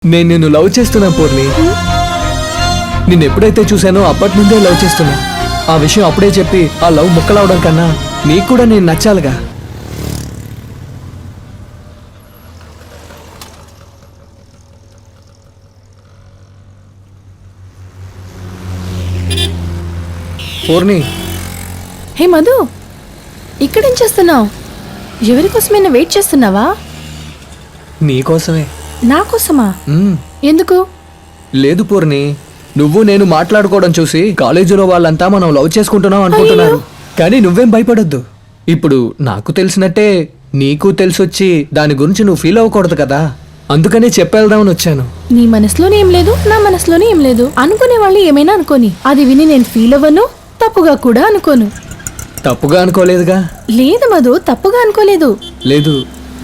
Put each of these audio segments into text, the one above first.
నేను నిన్ను లవ్ చేస్తున్నా పూర్ణి. నిన్ను ఎప్పుడైతే చూశానో అప్పటి నుండే లవ్ చేస్తున్నా. ఆ విషయం అప్పుడే చెప్పి ఆ లవ్ ముక్కలవడం కన్నా నీకు కూడా నేను నచ్చాలిగా. పూర్ణి. హే మధు, ఇక్కడేం చేస్తున్నావు? ఎవరి కోసమైనా వెయిట్ చేస్తున్నావా? నీకోసమే. నా కోసమా? ఎందుకు? లేదు పూర్ణి, నువ్వు నేను మాట్లాడుకోవడం చూసి కాలేజీలో వాళ్ళంతా మనం లవ్ చేసుకుంటున్నాం అనుకుంటున్నారు. కానీ నువ్వేం భయపడొద్దు. ఇప్పుడు నాకు తెలిసినట్టే నీకు తెలిసొచ్చి దాని గురించి నువ్వు ఫీల్ అవ్వకూడదు కదా. అందుకనే చెప్పేద్దామని వచ్చాను. నీ మనసులోనే ఏం లేదు, నా మనసులోనే ఏం లేదు. అనుకునే వాళ్ళు ఏమైనా అనుకోని, అది విని నేను ఫీల్ అవ్వను, తప్పుగా కూడా అనుకోను. తప్పుగా అనుకోలేదుగా? లేదు మధు, తప్పుగా అనుకోలేదు. లేదు,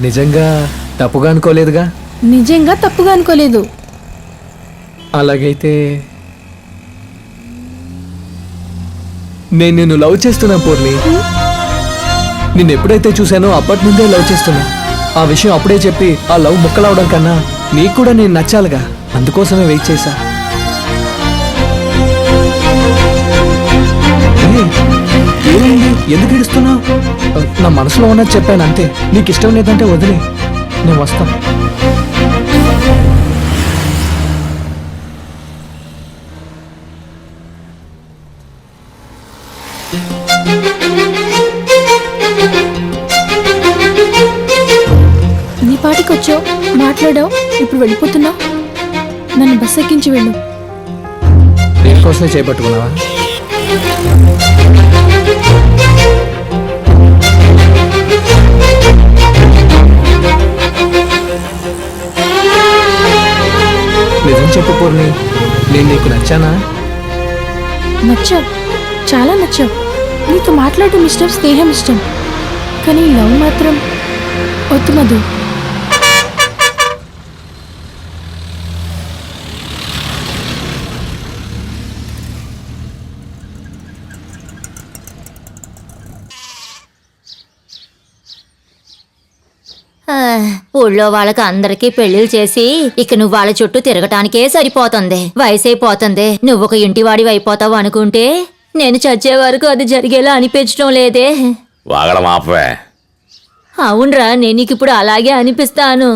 నిజంగా తప్పుగా అనుకోలేదుగా? నిజంగా తప్పుగా అనుకోలేదు. అలాగైతే నేను నిన్ను లవ్ చేస్తున్నా పూర్ణి. నిన్ను ఎప్పుడైతే చూశానో అప్పటి నుండే లవ్ చేస్తున్నా. ఆ విషయం అప్పుడే చెప్పి ఆ లవ్ ముక్కలవడం కన్నా నీకు కూడా నేను నచ్చాలిగా. అందుకోసమే వెయిట్ చేశా. ఏమైంది? ఎందుకు ఏడుస్తున్నావు? నా మనసులో ఉన్నది చెప్పాను అంతే. నీకు ఇష్టం లేదంటే వదిలే, నేను వస్తాను. నీ పాటికి వచ్చావు, మాట్లాడావు, ఇప్పుడు వెళ్ళిపోతున్నావు. నన్ను బస్ ఎక్కించి వెళ్ళు. దేనికోసమే చేపట్టుకున్నావా? నిజం చెప్పు పూర్ణి, నేను నీకు నచ్చానా? నచ్చావు, చాలా నచ్చావు. నీతో మాట్లాడటం ఇష్టం, స్నేహం ఇష్టం, కానీ లవ్ మాత్రం వద్దు మధు. ఊళ్ళో వాళ్ళకి అందరికీ పెళ్లిళ్ళు చేసి ఇక నువ్వు వాళ్ళ చుట్టూ తిరగటానికే సరిపోతుంది. వయసు అయిపోతుంది. నువ్వు ఒక ఇంటివాడివి అయిపోతావు అనుకుంటే నేను చచ్చే వరకు అది జరిగేలా అనిపించడం లేదే. అవునరా, నేను నీకు ఇప్పుడు అలాగే అనిపిస్తాను.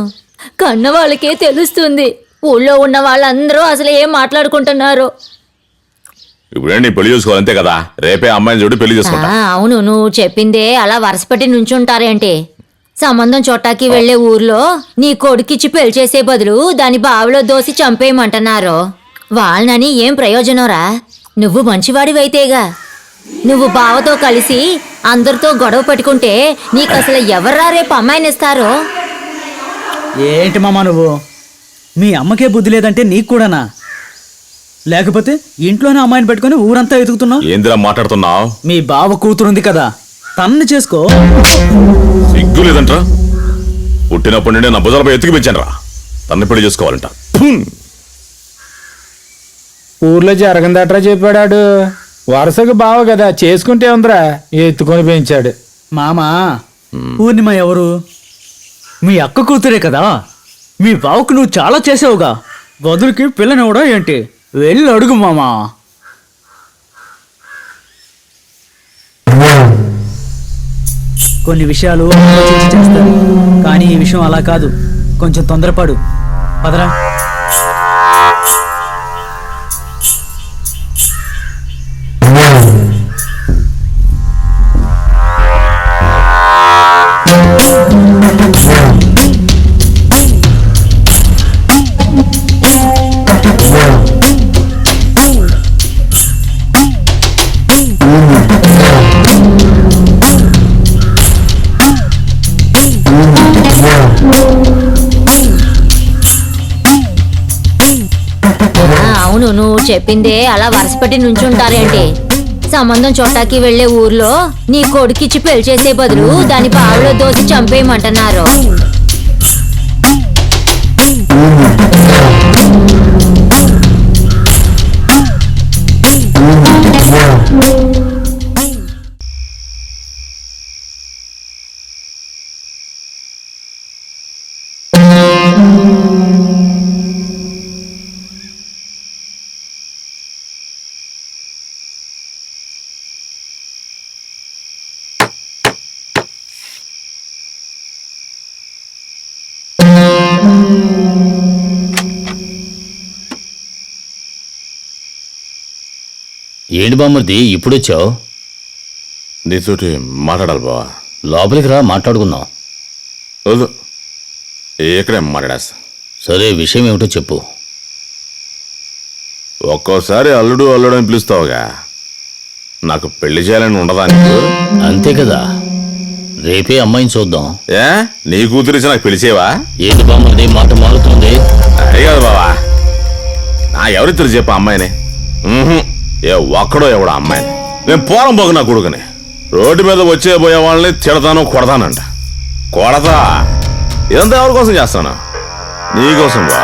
కన్న వాళ్ళకే తెలుస్తుంది ఊళ్ళో ఉన్న వాళ్ళందరూ అసలు ఏం మాట్లాడుకుంటున్నారు. ఇప్పుడేంటి పెళ్లి చేసుకోవాలి, అంతే కదా? రేపే అమ్మాయిని చూడి పెళ్లి చేసుకుంటా. అవును, నువ్వు చెప్పిందే అలా వరుసపెట్టి నుంచుంటారేంటి? సంబంధం చోటాకి వెళ్లే ఊర్లో నీ కొడుకిచ్చి పెళ్లి చేసే బదులు దాని బావిలో దోసి చంపేయమంటున్నారు. వాళ్ళని ఏం ప్రయోజనంరా? నువ్వు మంచివాడివైతేగా. నువ్వు బావతో కలిసి అందరితో గొడవ పెట్టుకుంటే నీకు అసలు ఎవర్రా రేపు అమ్మాయినిస్తారో? ఏంటి మామ నువ్వు? మీ అమ్మకే బుద్ధి లేదంటే నీకు కూడానా? లేకపోతే ఇంట్లోనే అమ్మాయిని పెట్టుకుని ఊరంతా వెతుకుతున్నావు? ఏందిరా మాట్లాడుతున్నావు? మీ బావ కూతురుంది కదా, తన్ని చేసుకో. సిగ్గు లేదంట్రా? పుట్టినప్పటి నుండి నా భుజాలపై ఎత్తుకు పెంచాను రా. తన్ని పెళ్లి చేసుకోవాలంట. ఊర్లో జరగందట్రా చెప్పాడాడు. వరుసకు బావ కదా, చేసుకుంటే ఉందిరా, ఎత్తుకొని పెంచాడు. మామా, పూర్ణిమ ఎవరు? మీ అక్క కూతురే కదా. మీ బావకు నువ్వు చాలా చేసావుగా, వదులుకి పిల్లనివ్వడా ఏంటి? వెళ్ళి అడుగు మామా. కొన్ని విషయాలు ఆలోచించి చేస్తారు, కానీ ఈ విషయం అలా కాదు. కొంచెం తొందరపడు. పదరా. అవును, నువ్వు చెప్పిందే అలా వరుసపెట్టి నుంచుంటారేంటి? సంబంధం చోటాకి వెళ్లే ఊర్లో నీ కొడుకిచ్చి పెళ్లి చేసే బదులు దాని బావిలో దోసి చంపేయమంటున్నారు. ఏంటి బామ్మర్ది ఇప్పుడొచ్చావు? నీతోటి మాట్లాడాలి బావా. లోపలికి రా, మాట్లాడుకుందాం. వద్దు, ఇక్కడే మాట్లాడేస్తా. సరే, విషయం ఏమిటో చెప్పు. ఒక్కోసారి అల్లుడు అల్లుడు అని పిలుస్తావుగా, నాకు పెళ్లి చేయాలని ఉండదా నీకు? అంతే కదా, రేపే అమ్మాయిని చూద్దాం. ఏ నీ కూతురిచి నాకు పెళ్లి చేయవా? ఏంటి బామ్మర్ది మాట మారుతుంది? అదే కాదు బావా, నా ఎవరిద్దరు చెప్ప అమ్మాయిని? ఏ ఒక్కడో ఎవడో అమ్మాయిని. నేను పోరం పోగు నా కొడుకుని. రోడ్డు మీద వచ్చే పోయే వాళ్ళని తిడతాను కొడతానంట. కొడతా. ఇదంతా ఎవరి కోసం చేస్తాను? నీకోసం బా.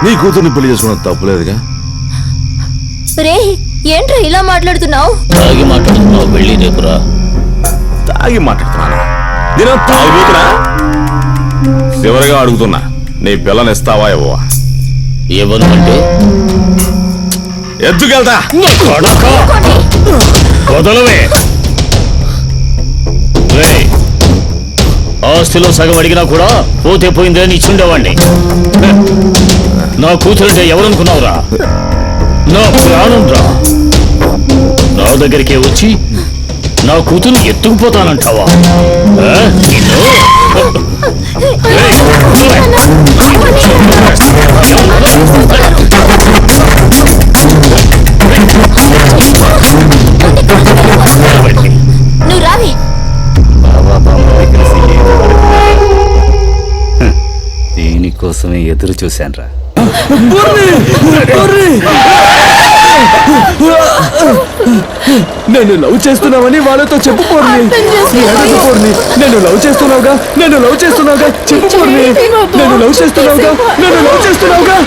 నీ కూతుర్ని పెళ్లి చేసుకోవడం తప్పులేదుగా. రే, ఏంట్రా ఇలా మాట్లాడుతున్నావు? తాగి మాట్లాడుతున్నావు, వెళ్ళి రేపురా. తాగి మాట్లాడుతున్నాను? నేను తాగిపోతున్నా? చివరిగా అడుగుతున్నా, నీ పిల్లని ఇస్తావా ఇవ్వవా? ఇవ్వను అంటే ఎద్దుకెళ్తా. వదలవే. రేయ్, ఆస్తిలో సగం అడిగినా కూడా పోతే పోయిందే అని ఇచ్చుండేవాణ్ణి. నా కూతురంటే ఎవరనుకున్నావురా? నా ప్రాణం రా. నా దగ్గరికే వచ్చి నా కూతురు ఎత్తుకుపోతానంటావా? నిన్ను నువ్వు రావి. దీనికోసమే ఎదురు చూశానురా. నేను లవ్ చేస్తున్నావని వాళ్ళతో చెప్పు పూర్ణి. నీ అడుగు పూర్ణి. నేను లవ్ చేస్తున్నావుగా, నేను లవ్ చేస్తున్నావుగా, చెప్పు పూర్ణి. నేను లవ్ చేస్తున్నావుగా, నేను లవ్ చేస్తున్నావుగా.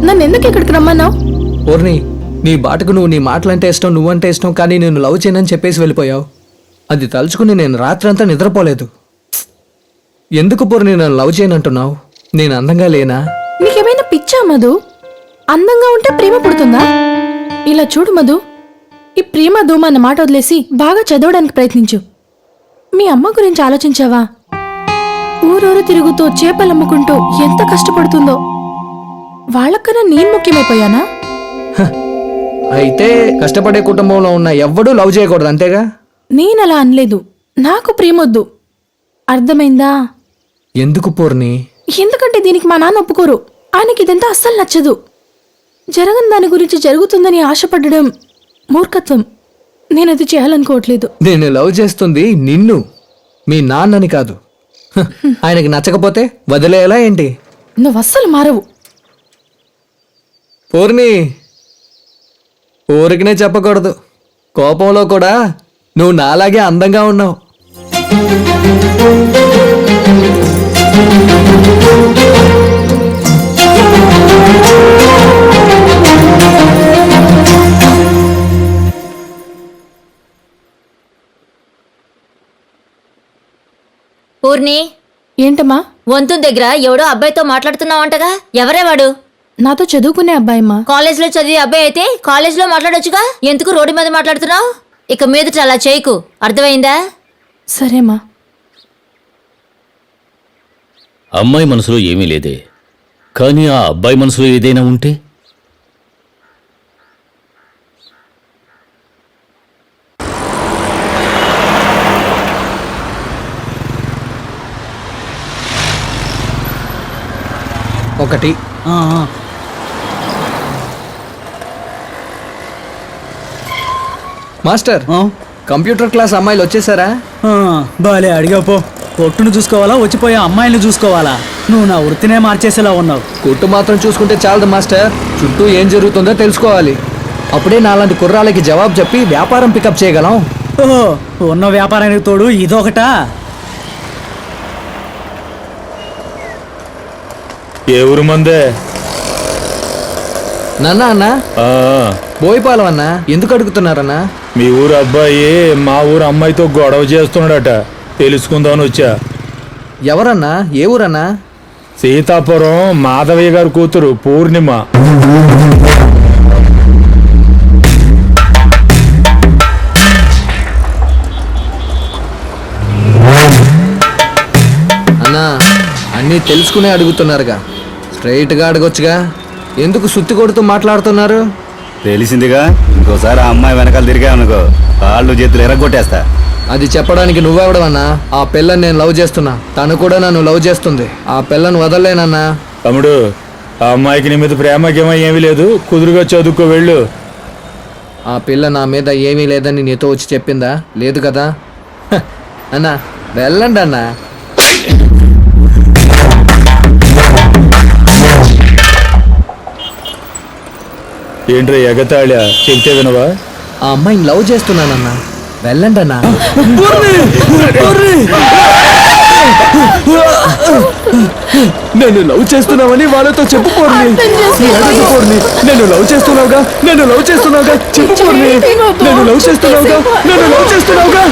నన్ను ఎందుకు ఇక్కడికి రమ్మన్నావు? పూర్ణి, నీ బాటకు నువ్వు నీ మాటలంటే ఇష్టం, నువ్వంటే ఇష్టం, కానీ నేను లవ్ చేయనని చెప్పేసి వెళ్ళిపోయావు. అది తలుచుకుని నేను రాత్రంతా నిద్రపోలేదు. ఎందుకు పూర్ణి నన్ను లవ్ చేయనంటున్నావు? నేను అందంగా లేనా? నీకేమైనా పిచ్చా మధు? అందంగా ఉంటే ప్రేమ పుడుతుందా? ఇలా చూడు మధు, ఈ ప్రేమ ధూమ అన్న మాట వదిలేసి బాగా చదవడానికి ప్రయత్నించు. మీ అమ్మ గురించి ఆలోచించావా? ఊరూరు తిరుగుతూ చేపలు అమ్ముకుంటూ ఎంత కష్టపడుతుందో. వాళ్ళకన్నా నేను ముఖ్యమైపోయానా? అయితే కష్టపడే కుటుంబంలో ఉన్న ఎవ్వడూ లవ్ చేయకూడదు, అంతేగా? నేనలా అనలేదు. నాకు ప్రేమొద్దు, అర్థమైందా? ఎందుకు పూర్ణి? ఎందుకంటే దీనికి మా నాన్న ఒప్పుకోరు. ఆయనకి ఇదంతా అస్సలు నచ్చదు. జరగని దాని గురించి జరుగుతుందని ఆశపడడం మూర్ఖత్వం. నేనది చేయాలనుకోవట్లేదు. నేను లవ్ చేస్తుంది నిన్ను, మీ నాన్నని కాదు. ఆయనకి నచ్చకపోతే వదిలేలా ఏంటి? నువ్వు అస్సలు మారవు. పూర్ణి, ఊరికనే చెప్పకూడదు, కోపంలో కూడా నువ్వు నాలాగే అందంగా ఉన్నావు. పూర్ణి, ఏంటమ్మా? వంతు దగ్గర ఎవడో అబ్బాయితో మాట్లాడుతున్నావంటగా? ఎవరే వాడు? నాతో చదువుకునే అబ్బాయమ్మా. కాలేజ్లో చదివే అబ్బాయి అయితే కాలేజ్లో మాట్లాడొచ్చుగా, ఎందుకు రోడ్డు మీద మాట్లాడుతున్నావు? ఇక మీదట అలా చేయకు, అర్థమైందా? సరేమా. అమ్మాయి మనసులో ఏమీ లేదే, కానీ ఆ అబ్బాయి మనసులో ఏదైనా ఉంటే? ఒకటి మాస్టర్, కంప్యూటర్ క్లాస్ అమ్మాయిలు వచ్చేసారా? బాలే అడిగాపో. కొట్టును చూసుకోవాలా, వచ్చిపోయే అమ్మాయిని చూసుకోవాలా? నువ్వు నా వృత్తినే మార్చేసేలా ఉన్నావు. కొట్టు మాత్రం చూసుకుంటే చాలదు మాస్టర్, చుట్టూ ఏం జరుగుతుందో తెలుసుకోవాలి. అప్పుడే నాలాంటి కుర్రాలకి జవాబు చెప్పి వ్యాపారం పికప్ చేయగలం. ఓహో, ఉన్న వ్యాపారానికి తోడు ఇదొకటా? ఏ ఊరు మందే? నాన్న అన్న ఆ, బోయిపాలం అన్న, ఎందుకు అడుగుతున్నారన్నా? మీ ఊరు అబ్బాయి మా ఊరు అమ్మాయితో గొడవ చేస్తున్నాడట, తెలుసుకుందామని వచ్చా. ఎవరన్నా? ఏ ఊరన్నా? సీతాపురం మాధవయ్య గారి కూతురు పూర్ణిమ. అన్నీ తెలుసుకునే అడుగుతున్నారుగా, స్ట్రైట్గా అడగొచ్చుగా. ఎందుకు సుత్తి కొడుతూ మాట్లాడుతున్నారు? తెలిసిందిగా, ఇంకోసారి ఆ అమ్మాయి వెనకాల తిరిగామనుకో కాళ్ళు చేతులు ఎరగొట్టేస్తా. అది చెప్పడానికి నువ్వెవడవన్నా? ఆ పిల్లని నేను లవ్ చేస్తున్నా, తను కూడా నన్ను లవ్ చేస్తుంది. ఆ పిల్లని వదలలేనన్నా. తమ్ముడు, ఆ అమ్మాయికి నీ మీద ప్రేమకేమో ఏమీ లేదు, కుదురుగా చదువుకో వెళ్ళు. ఆ పిల్ల నా మీద ఏమీ లేదని నీతో వచ్చి చెప్పిందా? లేదు కదా. హ, అన్నా వెళ్ళండి అన్నా. ఏంట్రా ఎగతాళా? చెబితే వినవా? ఆ అమ్మాయిని లవ్ చేస్తున్నానన్నా, వెళ్ళండి అన్నా. నేను లవ్ చేస్తున్నావని వాళ్ళతో చెప్పు పూర్ణి. నేను లవ్ చేస్తున్నావుగా, నేను లవ్ చేస్తున్నావుగా, చెప్పు పూర్ణి. నేను లవ్ చేస్తున్నావుగా, నేను లవ్ చేస్తున్నావుగా.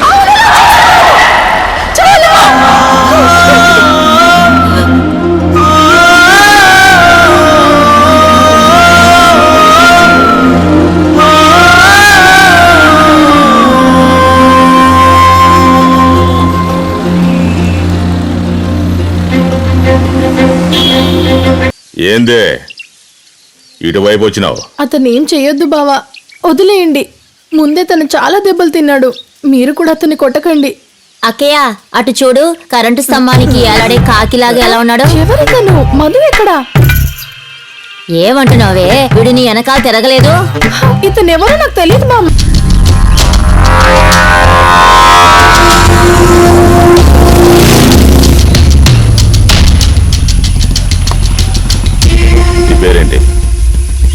ఏందే ఇటువైపు వచ్చినావు? అతను ఏం చెయ్యొద్దు బావా, వదిలేయండి. ముందే తను చాలా దెబ్బలు తిన్నాడు, మీరు కూడా అతన్ని కొట్టకండి. అక్కయ్య అటు చూడు, కరెంటు స్తంభానికి ఎలాడే కాకిలాగా ఎలా ఉన్నాడు? ఎవరు తను? మధు ఎక్కడా? ఏమంటున్నావే, వీడు నీ వెనకాల తిరగలేదు? ఇతను ఎవరో నాకు తెలియదు మామ. నీ పేరేంటి?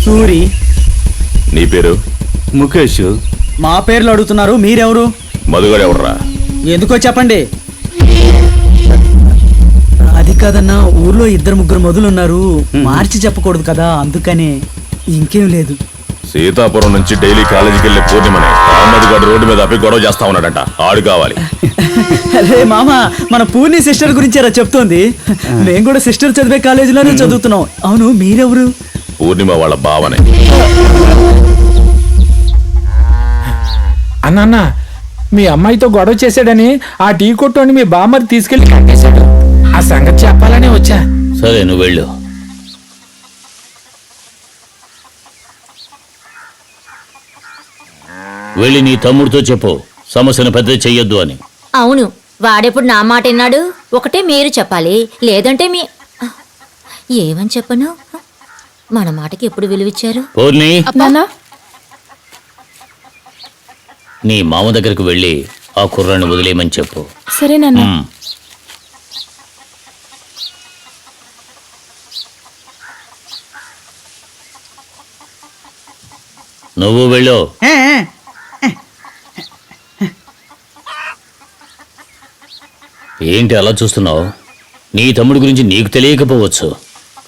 సూరి. నీ పేరు? ముఖేష్. మా పేర్లు అడుగుతున్నారు, మీరెవరు? మధుగాడు ఎవడరా? ఎందుకో చెప్పండి. అది కాదన్నా, ఊర్లో 2-3 మొదలున్నారు, మార్చి చెప్పకూడదు కదా, అందుకనే. ఇంకేం లేదు. సీతాపురం నుంచి డైలీ కాలేజీకి వెళ్ళే పూర్ణిమని మధుగాడు రోడ్డు మీద అప్పి గొడవ చేస్తా ఉన్నాడంట. ఆడు కావాలి. అరే మామ, మన పూర్ణి సిస్టర్ గురించారా చెప్తోంది? మేము కూడా సిస్టర్ చదివే కాలేజీలోనే చదువుతున్నాం. అవును, మీరెవరు? పూర్ణిమ వాళ్ళ బావనే. అన్న, మీ అమ్మాయితో గొడవ చేశాడని ఆ టీ కొట్టుని మీ బామ్మని తీసుకెళ్లి కట్టేశాడు. ఆ సంగతి చెప్పాలనే వచ్చా. సరే, నువ్వు వెళ్ళు. వెళ్ళి నీ తమ్ముడితో చెప్పు, సమస్యను పెద్ద చెయ్యొద్దు అని. అవును, వాడెప్పుడు నా మాట విన్నాడు? ఒకటే మీరు చెప్పాలి, లేదంటే ఏమని చెప్పను? మన మాటకి ఎప్పుడు విలువిచ్చారు? పూర్ణి, నాన్నా, నీ మామ దగ్గరకు వెళ్ళి ఆ కుర్రాన్ని వదిలేయమని చెప్పు. సరే నాన్న. ఉమ్. నువ్వు వెళ్ళు. ఏంటి అలా చూస్తున్నావు? నీ తమ్ముడి గురించి నీకు తెలియకపోవచ్చు,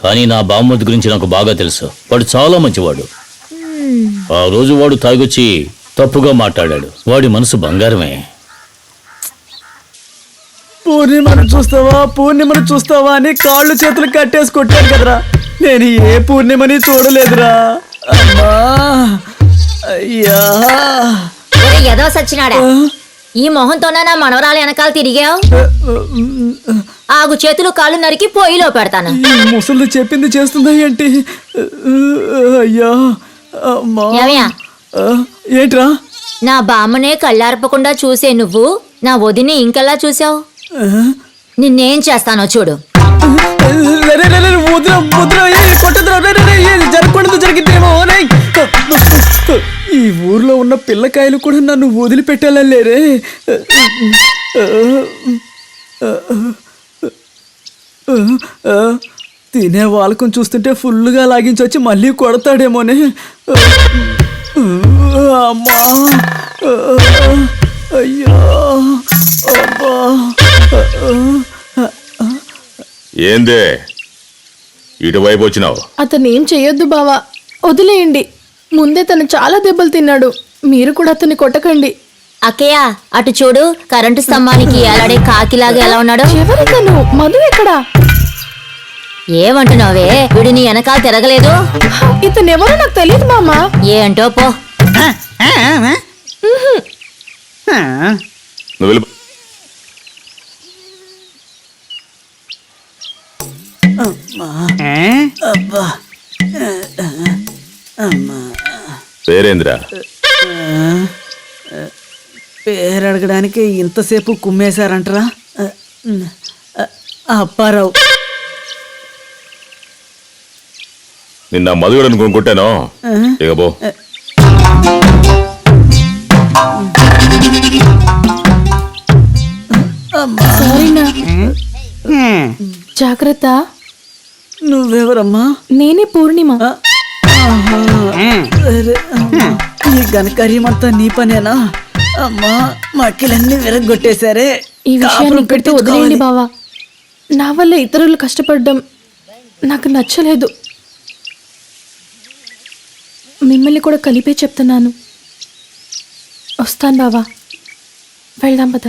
కానీ నా బామ్మది గురించి నాకు బాగా తెలుసు. వాడు చాలా మంచివాడు. ఆ రోజు వాడు తాగొచ్చి తప్పుగా మాట్లాడాడు. వాడి మనసు బంగారమే. పూర్ణిమను చూస్తావా, పూర్ణిమను చూస్తావా అని కాళ్ళు చేతులు కట్టేసి కొట్టాడు కదరా. నేను ఏ పూర్ణిమని చూడలేదురా. అమ్మా, అయ్యా. ఒరే ఎదో సచ్చినాడా, ఈ మొహంతోనా నా మనవరాలు వెనకాల తిరిగావు? ఆగు, చేతులు కాళ్ళు నరికి పొయ్యిలో పెడతాను. ఈ ముసలు చెప్పింది చేస్తుందా ఏంటి? అయ్యా, అమ్మా. ఏమయ్యా? ఏంట్రా? నా బామ్మనే కళ్ళార్పకుండా చూసే నువ్వు నా వదిని ఇంకెలా చూసావు? నిన్నేం చేస్తానో చూడు. జరగకూడదు, జరిగిందేమో. ఈ ఊర్లో ఉన్న పిల్లకాయలు కూడా నన్ను వదిలిపెట్టాలని లేరే. తినే వాళ్ళకం చూస్తుంటే ఫుల్గా లాగించి వచ్చి మళ్ళీ కొడతాడేమోనే. అమ్మా, అయ్యో, అబ్బా. ఏందే ఇటువైపు వచ్చినావు? అతను ఏం చెయ్యొద్దు బావా, వదిలేయండి. ముందే తను చాలా దెబ్బలు తిన్నాడు, మీరు కూడా అతన్ని కొట్టకండి. అక్కయ్య అటు చూడు, కరెంటు స్తంభానికి ఎలాడే కాకిలాగా ఎలా ఉన్నాడు? ఎవరు తను? మధు ఎక్కడా? ఏమంటున్నావే, వీడు నీ వెనకాల తిరగలేదు? ఇతను ఎవరో నాకు తెలియదు మామా. ఏంటో పో. నువ్వు వెళ్ళి పేరేంద్రా? పేరు అడగడానికి ఇంతసేపు కుమ్మేశారంటరా? అప్పారావు. నిన్న మధుగడని కొనుక్కొట్టాను, ఇక పో. సారీనా. జాగ్రత్త. నువ్వెవరమ్మా? నేనే పూర్ణిమ. ఈ ఘనకార్యమంతా నీ పనేనా? అమ్మా మక్కిలన్నీ విరగొట్టేశారే. ఈ విషయాన్ని ఇక్కడితో వదిలేయండి బావా. నా వల్ల ఇతరులు కష్టపడడం నాకు నచ్చలేదు. మిమ్మల్ని కూడా కలిపే చెప్తున్నాను. వస్తాను బావా, వెళ్దాం పద.